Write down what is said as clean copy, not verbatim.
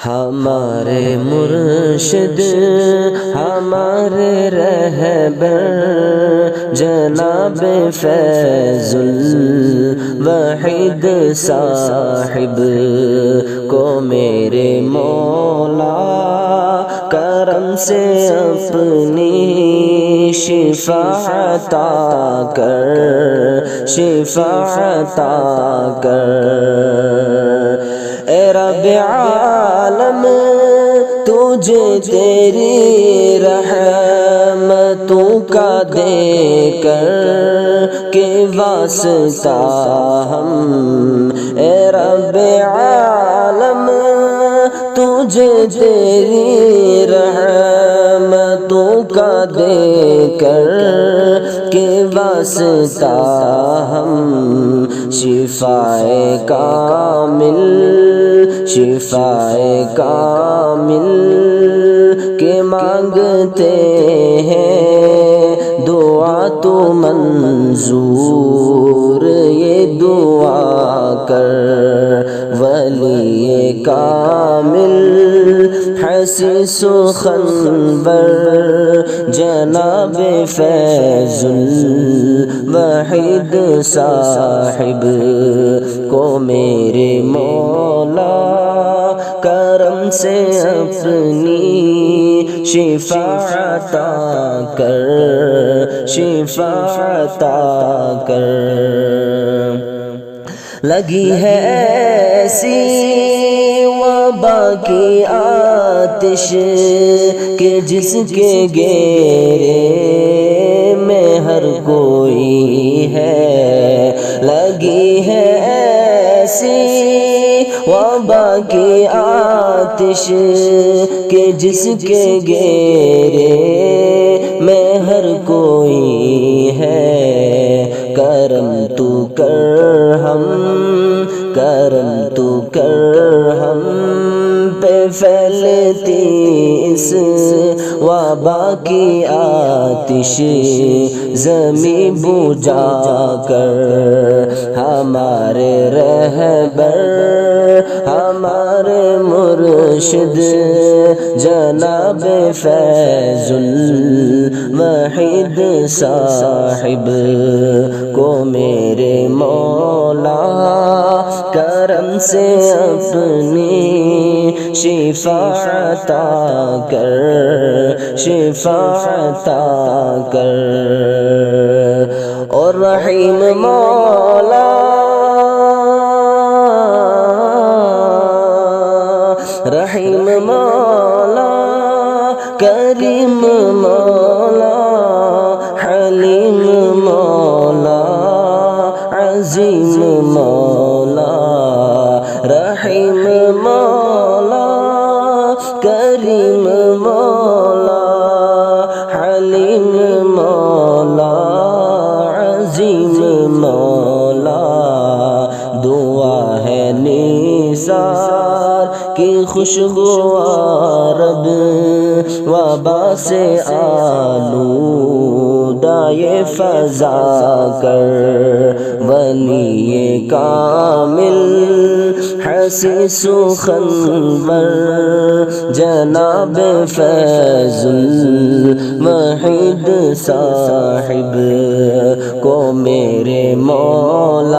ہمارے مرشد ہمارے رہبر جناب فیض الوحید صاحب کو میرے مولا کرم سے اپنی شفا عطا کر، شفا عطا کر۔ اے رب عالم تجھے تیری رحمتوں کا دے کر کہ واسطہ ہم، اے رب عالم تجھے تیری رحمتوں کا دے کر کہ واسطہ ہم، شفائے کامل، شفائے کامل کے مانگتے ہیں، دعا تو منظور یہ دعا کر۔ ولی کامل حسیس و خنبر جناب فیض الوحید صاحب کو میرے مولا کرم سے اپنی شفا عطا کر، شفا عطا کر۔ لگی ہے ایسی وبا کی آتش کہ جس کے گھیرے میں ہر کوئی ہے، لگی ہے ایسی وبا کی آتش کہ جس کے گھیرے میں ہر کوئی ہے، کرم تو کر ہم، کرم تو کر ہم پہ پھیلتی اس وبا کی آتش، زمیں بجھا کر۔ ہمارے رہبر ہمارے مرشد جناب فیض الوحید صاحب کو میرے مولا کرم سے اپنی شفا عطا کر، شفا عطا کر۔ اور رحیم مولا، رحیم مولا، کریم مولا، حلیم مولا، عظیم مولا، رحیم مولا، کریم مولا، حلیم مولا، عظیم مولا۔ دعا ہے نثار کی خوشگوار رب وبا سے آلودہ یہ فضا کر۔ ولی کامل حسیس و خنبر جناب فیض الوحید صاحب کو میرے مولا